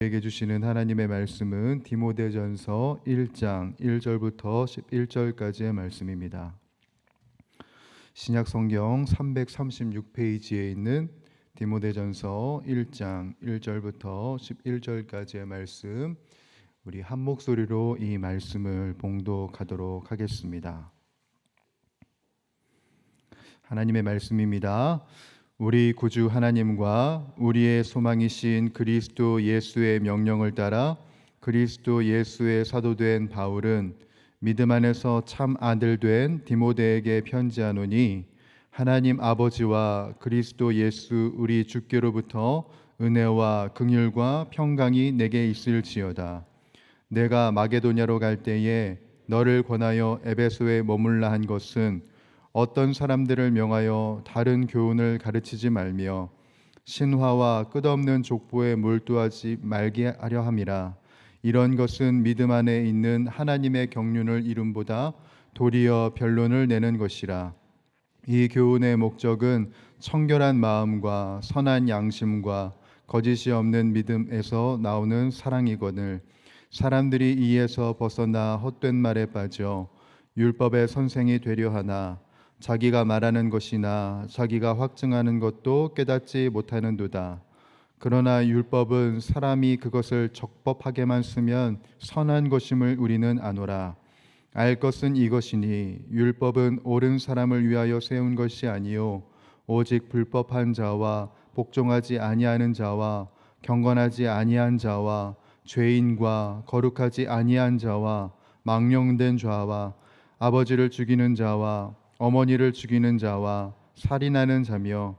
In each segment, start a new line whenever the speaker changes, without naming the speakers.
우리에게 주시는 하나님의 말씀은 디모데전서 1장 1절부터 11절까지의 말씀입니다. 신약 성경 336페이지에 있는 디모데전서 1장 1절부터 11절까지의 말씀, 우리 한 목소리로 이 말씀을 봉독하도록 하겠습니다. 하나님의 말씀입니다. 우리 구주 하나님과 우리의 소망이신 그리스도 예수의 명령을 따라 그리스도 예수의 사도된 바울은 믿음 안에서 참 아들 된 디모데에게 편지하노니, 하나님 아버지와 그리스도 예수 우리 주께로부터 은혜와 긍휼과 평강이 내게 있을지어다. 내가 마게도냐로 갈 때에 너를 권하여 에베소에 머물라 한 것은 어떤 사람들을 명하여 다른 교훈을 가르치지 말며 신화와 끝없는 족보에 몰두하지 말게 하려 함이라. 이런 것은 믿음 안에 있는 하나님의 경륜을 이름보다 도리어 변론을 내는 것이라. 이 교훈의 목적은 청결한 마음과 선한 양심과 거짓이 없는 믿음에서 나오는 사랑이거늘, 사람들이 이에서 벗어나 헛된 말에 빠져 율법의 선생이 되려 하나 자기가 말하는 것이나 자기가 확증하는 것도 깨닫지 못하는도다. 그러나 율법은 사람이 그것을 적법하게만 쓰면 선한 것임을 우리는 아노라. 알 것은 이것이니 율법은 옳은 사람을 위하여 세운 것이 아니요 오직 불법한 자와 복종하지 아니하는 자와 경건하지 아니한 자와 죄인과 거룩하지 아니한 자와 망령된 자와 아버지를 죽이는 자와 어머니를 죽이는 자와 살인하는 자며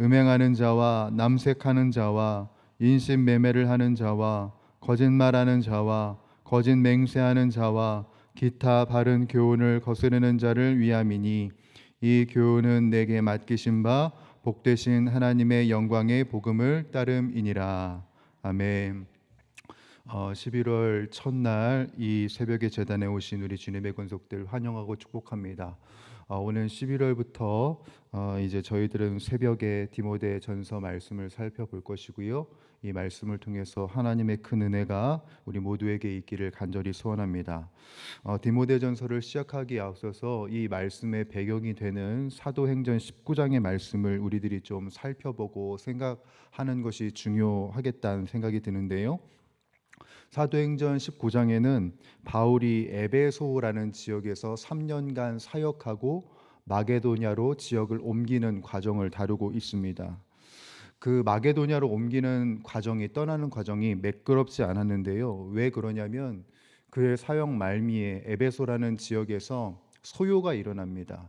음행하는 자와 남색하는 자와 인신매매를 하는 자와 거짓말하는 자와 거짓 맹세하는 자와 기타 바른 교훈을 거스르는 자를 위함이니, 이 교훈은 내게 맡기신 바 복되신 하나님의 영광의 복음을 따름이니라. 아멘. 11월 첫날 이 새벽에 제단에 오신 우리 주님의 권속들 환영하고 축복합니다. 오늘 11월부터 이제 저희들은 새벽에 디모데 전서 말씀을 살펴볼 것이고요. 이 말씀을 통해서 하나님의 큰 은혜가 우리 모두에게 있기를 간절히 소원합니다. 디모데 전서를 시작하기에 앞서서 이 말씀의 배경이 되는 사도행전 19장의 말씀을 우리들이 좀 살펴보고 생각하는 것이 중요하겠다는 생각이 드는데요. 사도행전 19장에는 바울이 에베소라는 지역에서 3년간 사역하고 마게도냐로 지역을 옮기는 과정을 다루고 있습니다. 그 마게도냐로 옮기는 과정이, 떠나는 과정이 매끄럽지 않았는데요. 왜 그러냐면 그의 사역 말미에 에베소라는 지역에서 소요가 일어납니다.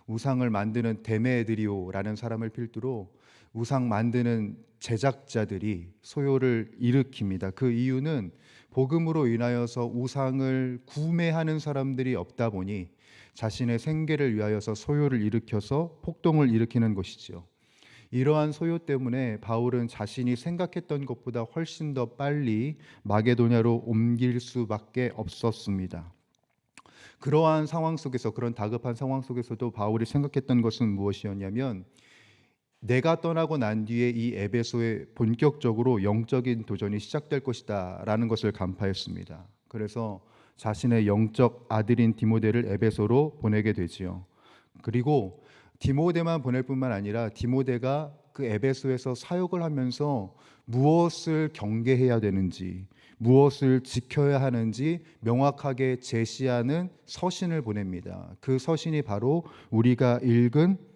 우상을 만드는 데메드리오라는 사람을 필두로 우상 만드는 제작자들이 소요를 일으킵니다. 그 이유는 복음으로 인하여서 우상을 구매하는 사람들이 없다 보니 자신의 생계를 위하여서 소요를 일으켜서 폭동을 일으키는 것이지요. 이러한 소요 때문에 바울은 자신이 생각했던 것보다 훨씬 더 빨리 마게도냐로 옮길 수밖에 없었습니다. 그러한 상황 속에서, 그런 다급한 상황 속에서도 바울이 생각했던 것은 무엇이었냐면, 내가 떠나고 난 뒤에 이 에베소에 본격적으로 영적인 도전이 시작될 것이다 라는 것을 간파했습니다. 그래서 자신의 영적 아들인 디모데를 에베소로 보내게 되지요. 그리고 디모데만 보낼 뿐만 아니라 디모데가 그 에베소에서 사역을 하면서 무엇을 경계해야 되는지, 무엇을 지켜야 하는지 명확하게 제시하는 서신을 보냅니다. 그 서신이 바로 우리가 읽은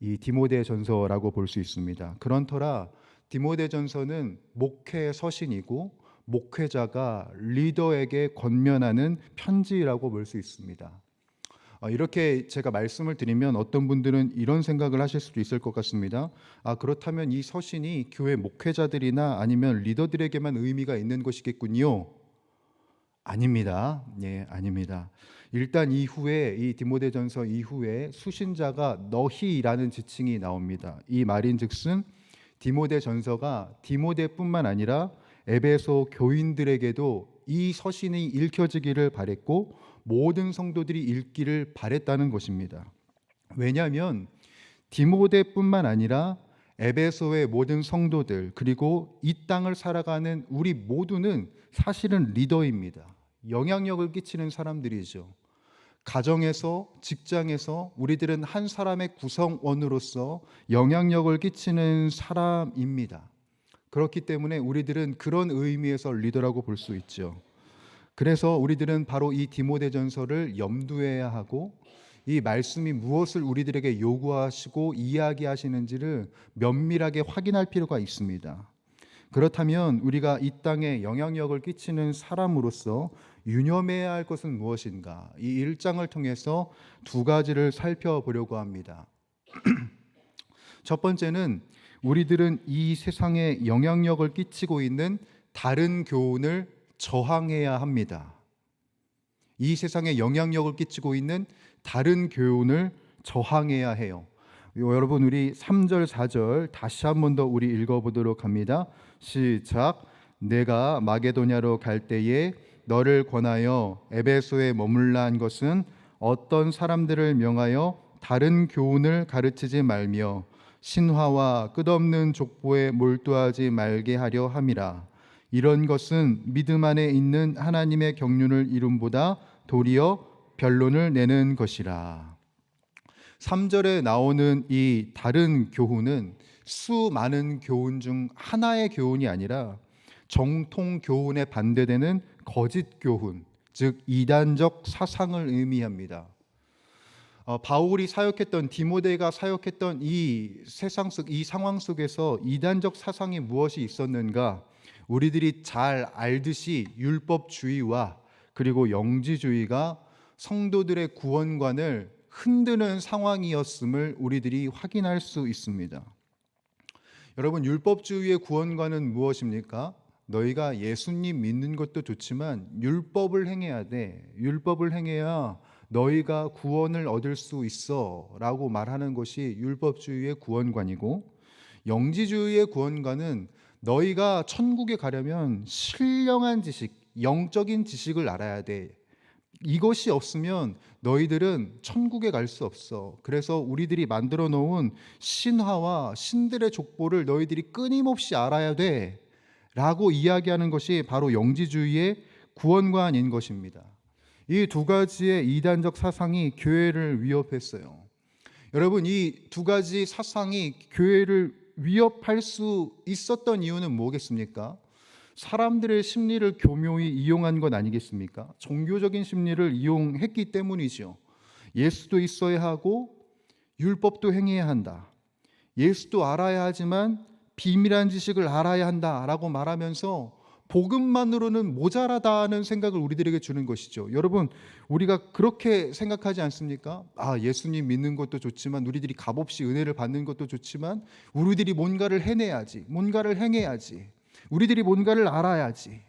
이 디모데 전서라고 볼 수 있습니다. 그런 터라 디모데 전서는 목회 서신이고 목회자가 리더에게 권면하는 편지라고 볼 수 있습니다. 이렇게 제가 말씀을 드리면 어떤 분들은 이런 생각을 하실 수도 있을 것 같습니다. 그렇다면 이 서신이 교회 목회자들이나 아니면 리더들에게만 의미가 있는 것이겠군요. 아닙니다. 예, 아닙니다. 일단 이후에, 이 디모데전서 이후에 수신자가 너희라는 지칭이 나옵니다. 이 말인즉슨 디모데전서가 디모데뿐만 아니라 에베소 교인들에게도 이 서신이 읽혀지기를 바랬고 모든 성도들이 읽기를 바랬다는 것입니다. 왜냐하면 디모데뿐만 아니라 에베소의 모든 성도들, 그리고 이 땅을 살아가는 우리 모두는 사실은 리더입니다. 영향력을 끼치는 사람들이죠. 가정에서, 직장에서 우리들은 한 사람의 구성원으로서 영향력을 끼치는 사람입니다. 그렇기 때문에 우리들은 그런 의미에서 리더라고 볼 수 있죠. 그래서 우리들은 바로 이 디모데전서를 염두해야 하고, 이 말씀이 무엇을 우리들에게 요구하시고 이야기하시는지를 면밀하게 확인할 필요가 있습니다. 그렇다면 우리가 이 땅에 영향력을 끼치는 사람으로서 유념해야 할 것은 무엇인가? 이 1장을 통해서 두 가지를 살펴보려고 합니다. 첫 번째는 우리들은 이 세상에 영향력을 끼치고 있는 다른 교훈을 저항해야 합니다. 이 세상에 영향력을 끼치고 있는 다른 교훈을 저항해야 해요. 여러분, 우리 3절 4절 다시 한 번 더 우리 읽어보도록 합니다. 시작. 내가 마게도냐로 갈 때에 너를 권하여 에베소에 머물라 한 것은 어떤 사람들을 명하여 다른 교훈을 가르치지 말며 신화와 끝없는 족보에 몰두하지 말게 하려 함이라. 이런 것은 믿음 안에 있는 하나님의 경륜을 이룸보다 도리어 변론을 내는 것이라. 3절에 나오는 이 다른 교훈은 수많은 교훈 중 하나의 교훈이 아니라 정통 교훈에 반대되는 거짓 교훈, 즉 이단적 사상을 의미합니다. 바울이 사역했던, 디모데가 사역했던 이 세상 속, 이 상황 속에서 이단적 사상이 무엇이 있었는가? 우리들이 잘 알듯이 율법주의와 그리고 영지주의가 성도들의 구원관을 흔드는 상황이었음을 우리들이 확인할 수 있습니다. 여러분, 율법주의의 구원관은 무엇입니까? 너희가 예수님 믿는 것도 좋지만 율법을 행해야 돼. 율법을 행해야 너희가 구원을 얻을 수 있어 라고 말하는 것이 율법주의의 구원관이고, 영지주의의 구원관은 너희가 천국에 가려면 신령한 지식, 영적인 지식을 알아야 돼. 이것이 없으면 너희들은 천국에 갈 수 없어. 그래서 우리들이 만들어 놓은 신화와 신들의 족보를 너희들이 끊임없이 알아야 돼 라고 이야기하는 것이 바로 영지주의의 구원관인 것입니다. 이 두 가지의 이단적 사상이 교회를 위협했어요. 여러분, 이 두 가지 사상이 교회를 위협할 수 있었던 이유는 뭐겠습니까? 사람들의 심리를 교묘히 이용한 것 아니겠습니까? 종교적인 심리를 이용했기 때문이죠. 예수도 있어야 하고 율법도 행해야 한다. 예수도 알아야 하지만 비밀한 지식을 알아야 한다라고 말하면서 복음만으로는 모자라다는 생각을 우리들에게 주는 것이죠. 여러분, 우리가 그렇게 생각하지 않습니까? 예수님 믿는 것도 좋지만, 우리들이 값없이 은혜를 받는 것도 좋지만, 우리들이 뭔가를 해내야지, 뭔가를 행해야지, 우리들이 뭔가를 알아야지,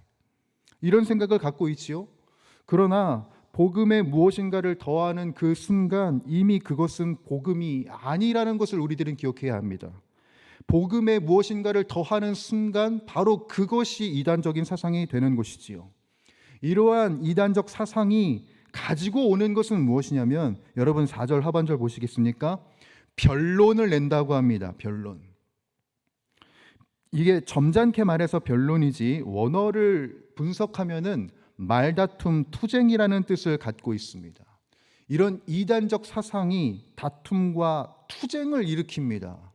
이런 생각을 갖고 있지요. 그러나 복음에 무엇인가를 더하는 그 순간 이미 그것은 복음이 아니라는 것을 우리들은 기억해야 합니다. 복음에 무엇인가를 더하는 순간 바로 그것이 이단적인 사상이 되는 것이지요. 이러한 이단적 사상이 가지고 오는 것은 무엇이냐면, 여러분 4절 하반절 보시겠습니까? 변론을 낸다고 합니다. 변론. 이게 점잖게 말해서 변론이지 원어를 분석하면은 말다툼, 투쟁이라는 뜻을 갖고 있습니다. 이런 이단적 사상이 다툼과 투쟁을 일으킵니다.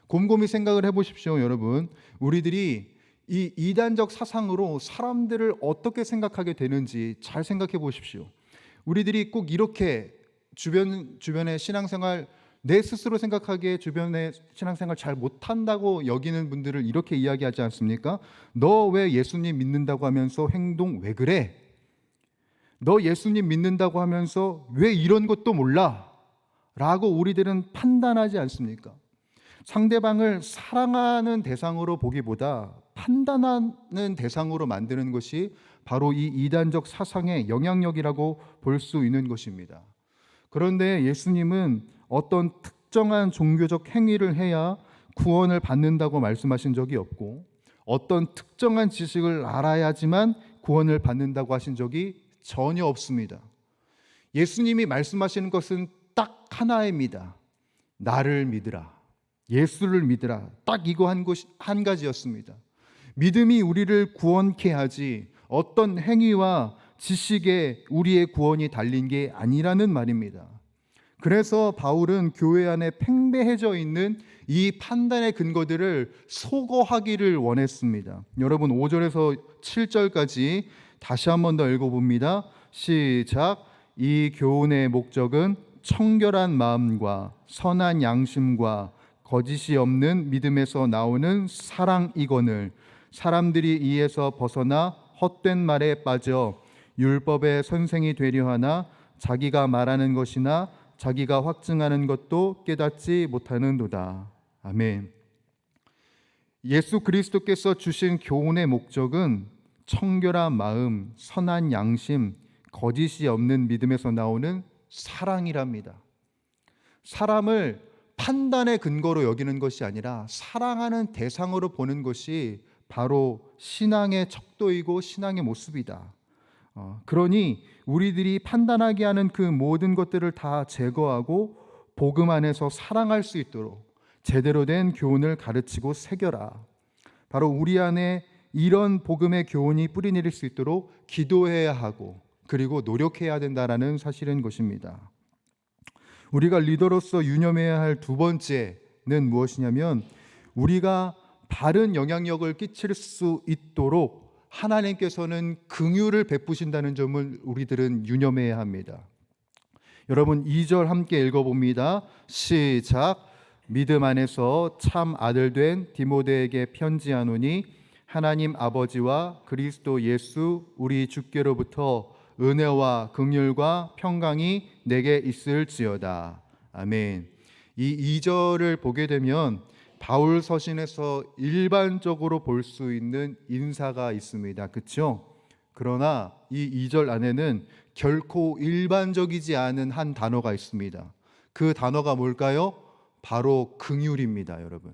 곰곰이 생각을 해보십시오, 여러분. 우리들이 이 이단적 사상으로 사람들을 어떻게 생각하게 되는지 잘 생각해 보십시오. 우리들이 꼭 이렇게 주변의 신앙생활, 내 스스로 생각하기에 주변의 신앙생활 잘 못한다고 여기는 분들을 이렇게 이야기하지 않습니까? 너 왜 예수님 믿는다고 하면서 행동 왜 그래? 너 예수님 믿는다고 하면서 왜 이런 것도 몰라? 라고 우리들은 판단하지 않습니까? 상대방을 사랑하는 대상으로 보기보다 판단하는 대상으로 만드는 것이 바로 이 이단적 사상의 영향력이라고 볼 수 있는 것입니다. 그런데 예수님은 어떤 특정한 종교적 행위를 해야 구원을 받는다고 말씀하신 적이 없고, 어떤 특정한 지식을 알아야지만 구원을 받는다고 하신 적이 전혀 없습니다. 예수님이 말씀하시는 것은 딱 하나입니다. 나를 믿으라. 예수를 믿으라. 딱 이거 한 가지였습니다. 믿음이 우리를 구원케 하지 어떤 행위와 지식에 우리의 구원이 달린 게 아니라는 말입니다. 그래서 바울은 교회 안에 팽배해져 있는 이 판단의 근거들을 소거하기를 원했습니다. 여러분 5절에서 7절까지 다시 한 번 더 읽어봅니다. 시작. 이 교훈의 목적은 청결한 마음과 선한 양심과 거짓이 없는 믿음에서 나오는 사랑이거늘 사람들이 이에서 벗어나 헛된 말에 빠져 율법의 선생이 되려 하나 자기가 말하는 것이나 자기가 확증하는 것도 깨닫지 못하는도다. 아멘. 예수 그리스도께서 주신 교훈의 목적은 청결한 마음, 선한 양심, 거짓이 없는 믿음에서 나오는 사랑이랍니다. 사람을 판단의 근거로 여기는 것이 아니라 사랑하는 대상으로 보는 것이 바로 신앙의 척도이고 신앙의 모습이다. 그러니 우리들이 판단하게 하는 그 모든 것들을 다 제거하고 복음 안에서 사랑할 수 있도록 제대로 된 교훈을 가르치고 새겨라. 바로 우리 안에 이런 복음의 교훈이 뿌리내릴 수 있도록 기도해야 하고 그리고 노력해야 된다라는 사실인 것입니다. 우리가 리더로서 유념해야 할 두 번째는 무엇이냐면 우리가 바른 영향력을 끼칠 수 있도록 하나님께서는 긍휼을 베푸신다는 점을 우리들은 유념해야 합니다. 여러분 2절 함께 읽어봅니다. 시작. 믿음 안에서 참 아들 된 디모데에게 편지하노니 하나님 아버지와 그리스도 예수 우리 주께로부터 은혜와 긍휼과 평강이 내게 있을지어다. 아멘. 이 2절을 보게 되면 바울 서신에서 일반적으로 볼 수 있는 인사가 있습니다. 그렇죠? 그러나 이 2절 안에는 결코 일반적이지 않은 한 단어가 있습니다. 그 단어가 뭘까요? 바로 긍휼입니다, 여러분.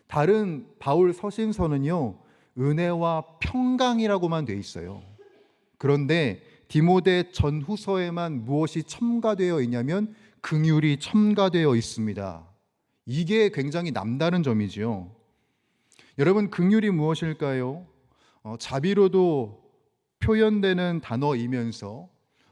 다른 바울 서신서는요, 은혜와 평강이라고만 돼 있어요. 그런데 디모데 전후서에만 무엇이 첨가되어 있냐면 긍휼이 첨가되어 있습니다. 이게 굉장히 남다른 점이지요. 여러분 긍휼이 무엇일까요? 자비로도 표현되는 단어이면서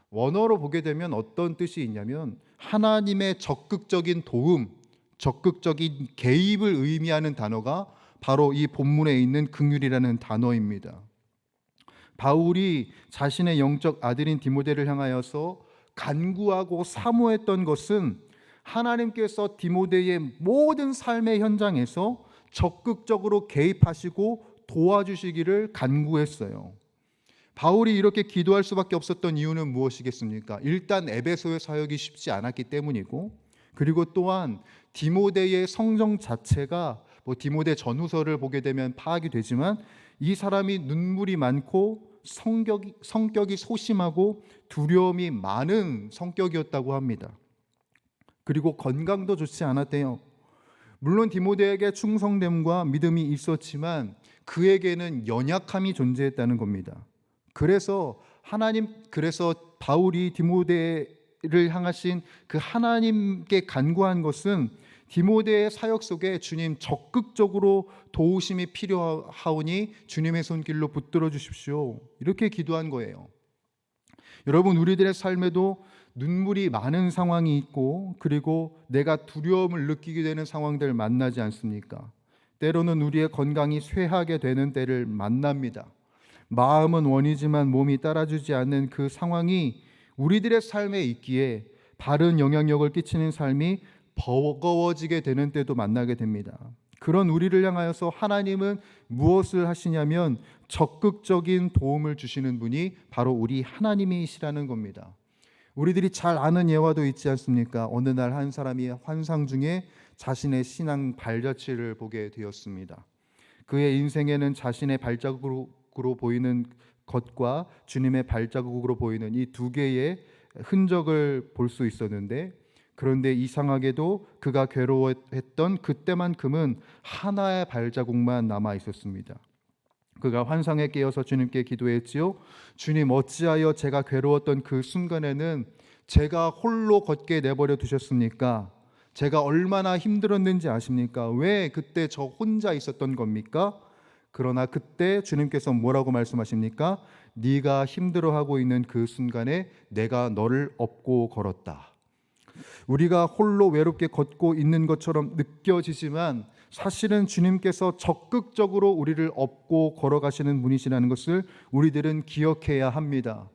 원어로 보게 되면 어떤 뜻이 있냐면 하나님의 적극적인 도움, 적극적인 개입을 의미하는 단어가 바로 이 본문에 있는 긍휼이라는 단어입니다. 바울이 자신의 영적 아들인 디모데를 향하여서 간구하고 사모했던 것은 하나님께서 디모데의 모든 삶의 현장에서 적극적으로 개입하시고 도와주시기를 간구했어요. 바울이 이렇게 기도할 수밖에 없었던 이유는 무엇이겠습니까? 일단 에베소의 사역이 쉽지 않았기 때문이고, 그리고 또한 디모데의 성정 자체가 디모데 전후서를 보게 되면 파악이 되지만 이 사람이 눈물이 많고 성격이 소심하고 두려움이 많은 성격이었다고 합니다. 그리고 건강도 좋지 않았대요. 물론 디모데에게 충성됨과 믿음이 있었지만 그에게는 연약함이 존재했다는 겁니다. 그래서 바울이 디모데를 향하신 그 하나님께 간구한 것은 디모데의 사역 속에 주님 적극적으로 도우심이 필요하오니 주님의 손길로 붙들어 주십시오. 이렇게 기도한 거예요. 여러분 우리들의 삶에도 눈물이 많은 상황이 있고 그리고 내가 두려움을 느끼게 되는 상황들 만나지 않습니까? 때로는 우리의 건강이 쇠하게 되는 때를 만납니다. 마음은 원이지만 몸이 따라주지 않는 그 상황이 우리들의 삶에 있기에 바른 영향력을 끼치는 삶이 버거워지게 되는 때도 만나게 됩니다. 그런 우리를 향하여서 하나님은 무엇을 하시냐면 적극적인 도움을 주시는 분이 바로 우리 하나님이시라는 겁니다. 우리들이 잘 아는 예화도 있지 않습니까? 어느 날 한 사람이 환상 중에 자신의 신앙 발자취를 보게 되었습니다. 그의 인생에는 자신의 발자국으로 보이는 것과 주님의 발자국으로 보이는 이 두 개의 흔적을 볼 수 있었는데, 그런데 이상하게도 그가 괴로워했던 그때만큼은 하나의 발자국만 남아 있었습니다. 그가 환상에 깨어서 주님께 기도했지요. 주님, 어찌하여 제가 괴로웠던 그 순간에는 제가 홀로 걷게 내버려 두셨습니까? 제가 얼마나 힘들었는지 아십니까? 왜 그때 저 혼자 있었던 겁니까? 그러나 그때 주님께서 뭐라고 말씀하십니까? 네가 힘들어하고 있는 그 순간에 내가 너를 업고 걸었다. 우리가 홀로 외롭게 걷고 있는 것처럼 느껴지지만 사실은 주님께서 적극적으로 우리를 업고 걸어가시는 분이시라는 것을 우리들은 기억해야 합니다.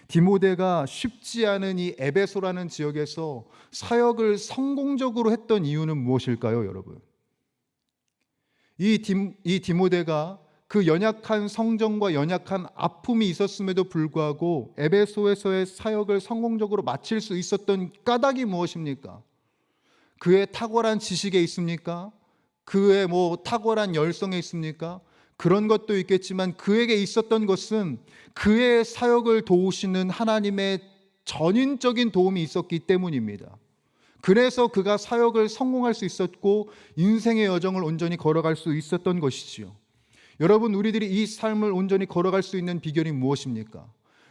디모데가 쉽지 않은 이 에베소라는 지역에서 사역을 성공적으로 했던 이유는 무엇일까요, 여러분? 이 디모데가 그 연약한 성정과 연약한 아픔이 있었음에도 불구하고 에베소에서의 사역을 성공적으로 마칠 수 있었던 까닭이 무엇입니까? 그의 탁월한 지식에 있습니까? 그의 탁월한 열성에 있습니까? 그런 것도 있겠지만 그에게 있었던 것은 그의 사역을 도우시는 하나님의 전인적인 도움이 있었기 때문입니다. 그래서 그가 사역을 성공할 수 있었고 인생의 여정을 온전히 걸어갈 수 있었던 것이지요. 여러분, 우리들이 이 삶을 온전히 걸어갈 수 있는 비결이 무엇입니까?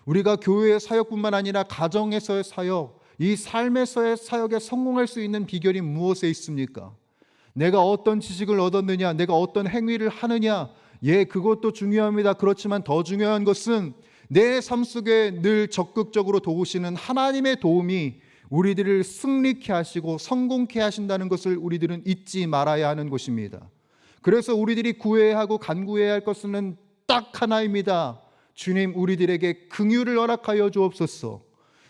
우리가 교회의 사역뿐만 아니라 가정에서의 사역, 이 삶에서의 사역에 성공할 수 있는 비결이 무엇에 있습니까? 내가 어떤 지식을 얻었느냐, 내가 어떤 행위를 하느냐, 그것도 중요합니다. 그렇지만 더 중요한 것은 내 삶 속에 늘 적극적으로 도우시는 하나님의 도움이 우리들을 승리케 하시고 성공케 하신다는 것을 우리들은 잊지 말아야 하는 것입니다. 그래서 우리들이 구해야 하고 간구해야 할 것은 딱 하나입니다. 주님, 우리들에게 긍휼을 허락하여 주옵소서.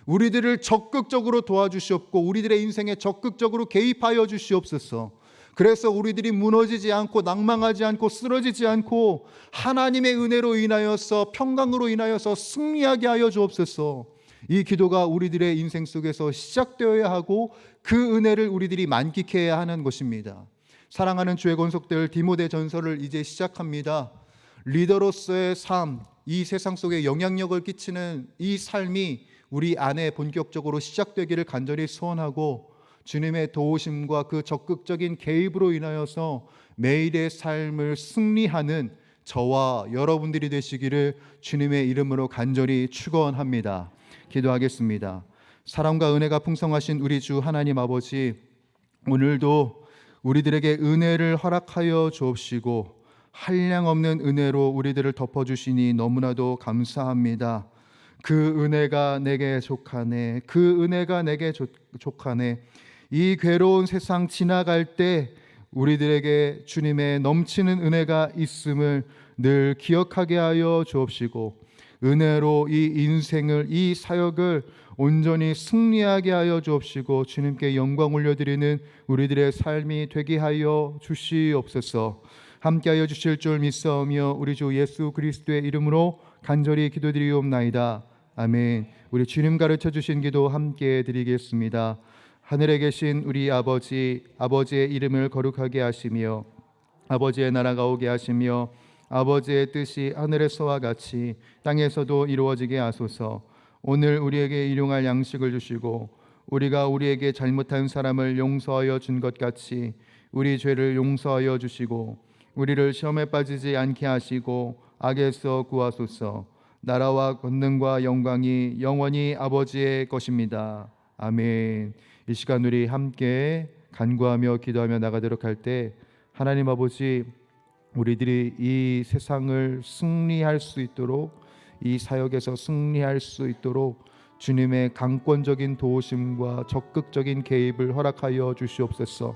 우리들을 적극적으로 도와주시옵고 우리들의 인생에 적극적으로 개입하여 주시옵소서. 그래서 우리들이 무너지지 않고 낭망하지 않고 쓰러지지 않고 하나님의 은혜로 인하여서 평강으로 인하여서 승리하게 하여 주옵소서. 이 기도가 우리들의 인생 속에서 시작되어야 하고 그 은혜를 우리들이 만끽해야 하는 것입니다. 사랑하는 주의 권속들, 디모데 전서를 이제 시작합니다. 리더로서의 삶, 이 세상 속에 영향력을 끼치는 이 삶이 우리 안에 본격적으로 시작되기를 간절히 소원하고 주님의 도우심과 그 적극적인 개입으로 인하여서 매일의 삶을 승리하는 저와 여러분들이 되시기를 주님의 이름으로 간절히 축원합니다. 기도하겠습니다. 사랑과 은혜가 풍성하신 우리 주 하나님 아버지, 오늘도 우리들에게 은혜를 허락하여 주옵시고 한량없는 은혜로 우리들을 덮어주시니 너무나도 감사합니다. 그 은혜가 내게 족하네. 그 은혜가 내게 족하네. 이 괴로운 세상 지나갈 때 우리들에게 주님의 넘치는 은혜가 있음을 늘 기억하게 하여 주옵시고 은혜로 이 인생을, 이 사역을 온전히 승리하게 하여 주옵시고 주님께 영광 올려드리는 우리들의 삶이 되게 하여 주시옵소서. 함께하여 주실 줄 믿사오며 우리 주 예수 그리스도의 이름으로 간절히 기도드리옵나이다. 아멘. 우리 주님 가르쳐 주신 기도 함께 드리겠습니다. 하늘에 계신 우리 아버지, 아버지의 이름을 거룩하게 하시며 아버지의 나라가 오게 하시며 아버지의 뜻이 하늘에서와 같이 땅에서도 이루어지게 하소서. 오늘 우리에게 일용할 양식을 주시고 우리가 우리에게 잘못한 사람을 용서하여 준 것 같이 우리 죄를 용서하여 주시고 우리를 시험에 빠지지 않게 하시고 악에서 구하소서. 나라와 권능과 영광이 영원히 아버지의 것입니다. 아멘. 이 시간 우리 함께 간구하며 기도하며 나가도록 할 때 하나님 아버지, 우리들이 이 세상을 승리할 수 있도록, 이 사역에서 승리할 수 있도록 주님의 강권적인 도우심과 적극적인 개입을 허락하여 주시옵소서.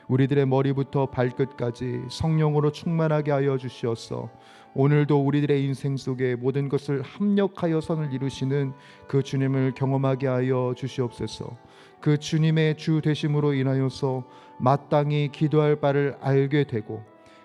우리들의 머리부터 발끝까지 성령으로 충만하게 하여 주시옵소서. 오늘도 우리들의 인생 속에 모든 것을 합력하여 선을 이루시는 그 주님을 경험하게 하여 주시옵소서. 그 주님의 주 되심으로 인하여서 마땅히 기도할 바를 알게 되고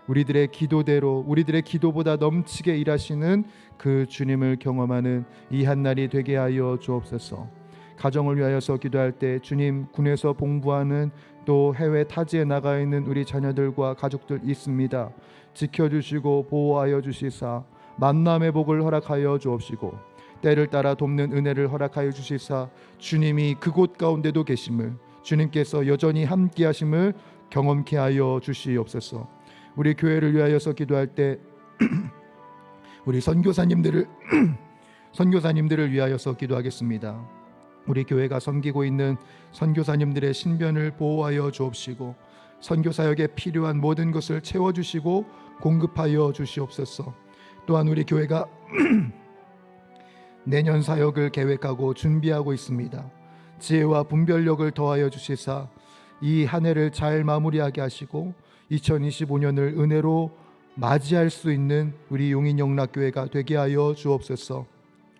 우리들의 기도대로, 우리들의 기도보다 넘치게 일하시는 그 주님을 경험하는 이 한날이 되게 하여 주옵소서. 가정을 위하여서 기도할 때 주님, 군에서 봉부하는 또 해외 타지에 나가 있는 우리 자녀들과 가족들 있습니다. 지켜주시고 보호하여 주시사 만남의 복을 허락하여 주옵시고 때를 따라 돕는 은혜를 허락하여 주시사 주님이 그곳 가운데도 계심을, 주님께서 여전히 함께 하심을 경험케 하여 주시옵소서. 우리 교회를 위하여서 기도할 때 우리 선교사님들을 위하여서 기도하겠습니다.
우리 교회가 섬기고 있는 선교사님들의 신변을 보호하여 주옵시고 선교사역에 필요한 모든 것을 채워주시고 공급하여 주시옵소서. 또한 우리 교회가 내년 사역을 계획하고 준비하고 있습니다. 지혜와 분별력을 더하여 주시사 이 한 해를 잘 마무리하게 하시고 2025년을 은혜로 맞이할 수 있는 우리 용인영락교회가 되게 하여 주옵소서.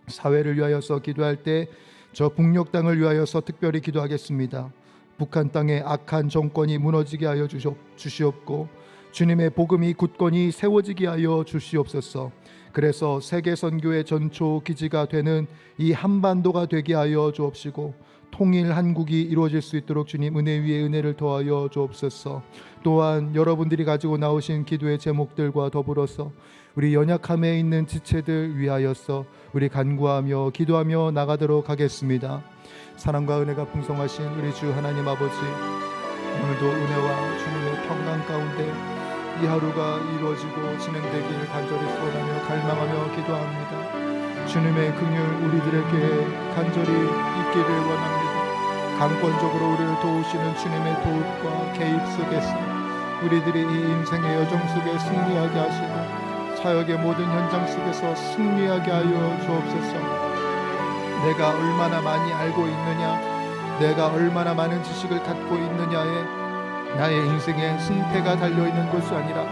사회를 위하여서 기도할 때 저 북녘 땅을 위하여서 특별히 기도하겠습니다. 북한 땅의 악한 정권이 무너지게 하여 주시옵고 주님의 복음이 굳건히 세워지게 하여 주시옵소서. 그래서 세계 선교의 전초 기지가 되는 이 한반도가 되게 하여 주옵시고 통일 한국이 이루어질 수 있도록 주님 은혜 위에 은혜를 더하여 주옵소서. 또한 여러분들이 가지고 나오신 기도의 제목들과 더불어서 우리 연약함에 있는 지체들 위하여서 우리 간구하며 기도하며 나가도록 하겠습니다. 사랑과 은혜가 풍성하신 우리 주 하나님 아버지, 오늘도 은혜와 주님의 평강 가운데 이 하루가 이루어지고 진행되길 간절히 소원하며 갈망하며 기도합니다. 주님의 긍휼 우리들에게 간절히 있기를 원합니다. 강권적으로 우리를 도우시는 주님의 도움과 개입 속에서 우리들이 이 인생의 여정 속에 승리하게 하시고 사역의 모든 현장 속에서 승리하게 하여 주옵소서. 내가 얼마나 많이 알고 있느냐, 내가 얼마나 많은 지식을 갖고 있느냐에 나의 인생의 승패가 달려있는 것이 아니라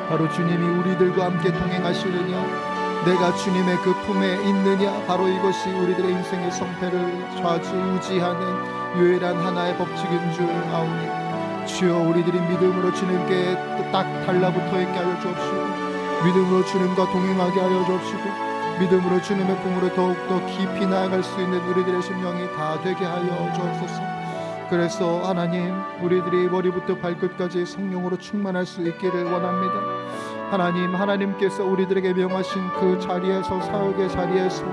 바로 주님이 우리들과 함께 동행하시느냐, 내가 주님의 그 품에 있느냐, 바로 이것이 우리들의 인생의 성패를 좌지우지하는 유일한 하나의 법칙인 줄 아오니 주여, 우리들이 믿음으로 주님께 딱 달라붙어 있게 하여 주옵시고 믿음으로 주님과 동행하게 하여 주옵시고 믿음으로 주님의 품으로 더욱더 깊이 나아갈 수 있는 우리들의 심령이 다 되게 하여 주옵소서. 그래서 하나님, 우리들이 머리부터 발끝까지 성령으로 충만할 수 있기를 원합니다. 하나님, 하나님께서 우리들에게 명하신 그 자리에서, 사역의 자리에서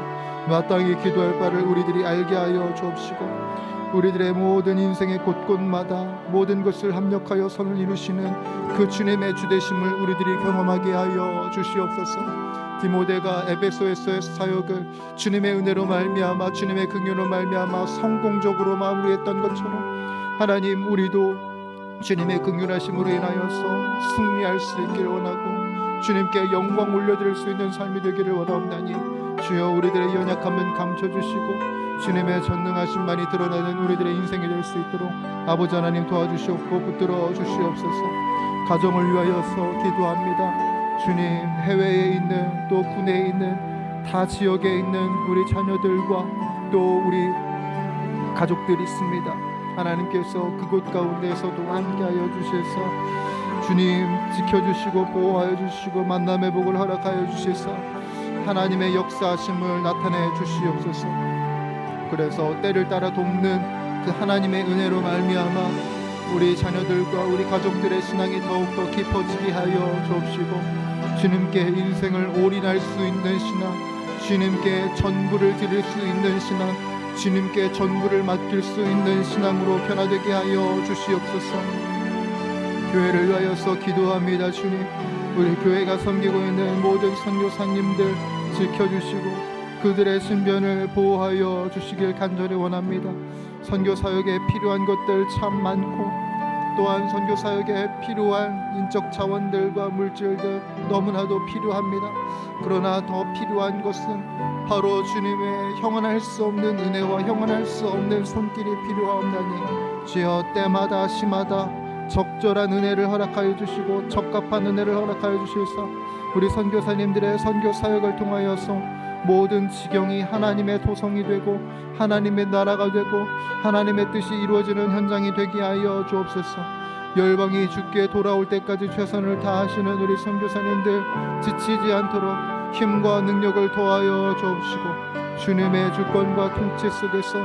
마땅히 기도할 바를 우리들이 알게 하여 주옵시고 우리들의 모든 인생의 곳곳마다 모든 것을 합력하여 선을 이루시는 그 주님의 주되심을 우리들이 경험하게 하여 주시옵소서. 디모데가 에베소에서의 사역을 주님의 은혜로 말미암아 주님의 긍휼로 말미암아 성공적으로 마무리했던 것처럼 하나님, 우리도 주님의 긍휼하심으로 인하여서 승리할 수 있기를 원하고 주님께 영광 올려드릴 수 있는 삶이 되기를 원하옵나니 주여, 우리들의 연약함은 감춰주시고 주님의 전능하심만이 드러나는 우리들의 인생이 될 수 있도록 아버지 하나님 도와주시옵고 붙들어 주시옵소서. 가정을 위하여서 기도합니다. 주님, 해외에 있는 또 국내에 있는 타 지역에 있는 우리 자녀들과 또 우리 가족들이 있습니다. 하나님께서 그곳 가운데에서도 함께하여 주셔서 주님 지켜주시고 보호하여 주시고 만남의 복을 허락하여 주셔서 하나님의 역사하심을 나타내 주시옵소서. 그래서 때를 따라 돕는 그 하나님의 은혜로 말미암아 우리 자녀들과 우리 가족들의 신앙이 더욱더 깊어지게 하여 주옵시고 주님께 인생을 올인할 수 있는 신앙, 주님께 전부를 드릴 수 있는 신앙, 주님께 전부를 맡길 수 있는 신앙으로 변화되게 하여 주시옵소서. 교회를 위하여서 기도합니다. 주님, 우리 교회가 섬기고 있는 모든 선교사님들 지켜주시고 그들의 신변을 보호하여 주시길 간절히 원합니다. 선교사역에 필요한 것들 참 많고 또한 선교사역에 필요한 인적 자원들과 물질들 너무나도 필요합니다. 그러나 더 필요한 것은 바로 주님의 형언할 수 없는 은혜와 형언할 수 없는 손길이 필요하옵나니 주여, 때마다 시마다 적절한 은혜를 허락하여 주시고 적합한 은혜를 허락하여 주셔서 우리 선교사님들의 선교사역을 통하여서 모든 지경이 하나님의 도성이 되고 하나님의 나라가 되고 하나님의 뜻이 이루어지는 현장이 되게 하여 주옵소서. 열방이 주께 돌아올 때까지 최선을 다하시는 우리 선교사님들 지치지 않도록 힘과 능력을 더하여 주옵시고 주님의 주권과 통치 속에서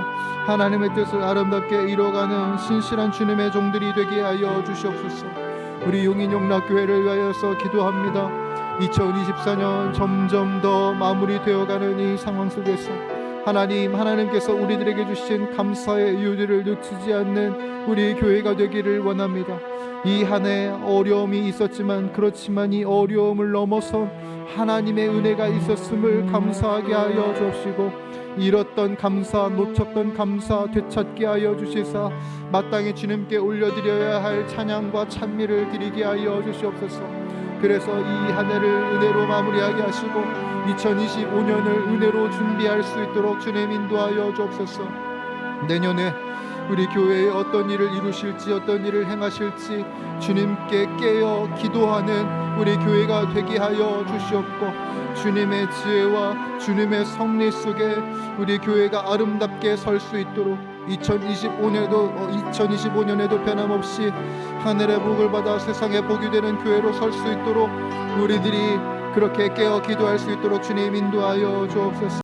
하나님의 뜻을 아름답게 이뤄가는 신실한 주님의 종들이 되게 하여 주시옵소서. 우리 용인용락교회를 위하여서 기도합니다. 2024년 점점 더 마무리되어가는 이 상황 속에서 하나님께서 우리들에게 주신 감사의 이유들을 놓치지 않는 우리 교회가 되기를 원합니다. 이 한 해 어려움이 있었지만 그렇지만 이 어려움을 넘어서 하나님의 은혜가 있었음을 감사하게 하여 주옵시고, 잃었던 감사, 놓쳤던 감사 되찾게 하여 주시사 마땅히 주님께 올려드려야 할 찬양과 찬미를 드리게 하여 주시옵소서. 그래서 이 한 해를 은혜로 마무리하게 하시고 2025년을 은혜로 준비할 수 있도록 주님 인도하여 주옵소서. 내년에 우리 교회에 어떤 일을 이루실지, 어떤 일을 행하실지 주님께 깨어 기도하는 우리 교회가 되게 하여 주시옵고, 주님의 지혜와 주님의 섭리 속에 우리 교회가 아름답게 설 수 있도록 2025년에도 변함없이 하늘의 복을 받아 세상에 복이 되는 교회로 설 수 있도록 우리들이 그렇게 깨어 기도할 수 있도록 주님 인도하여 주옵소서.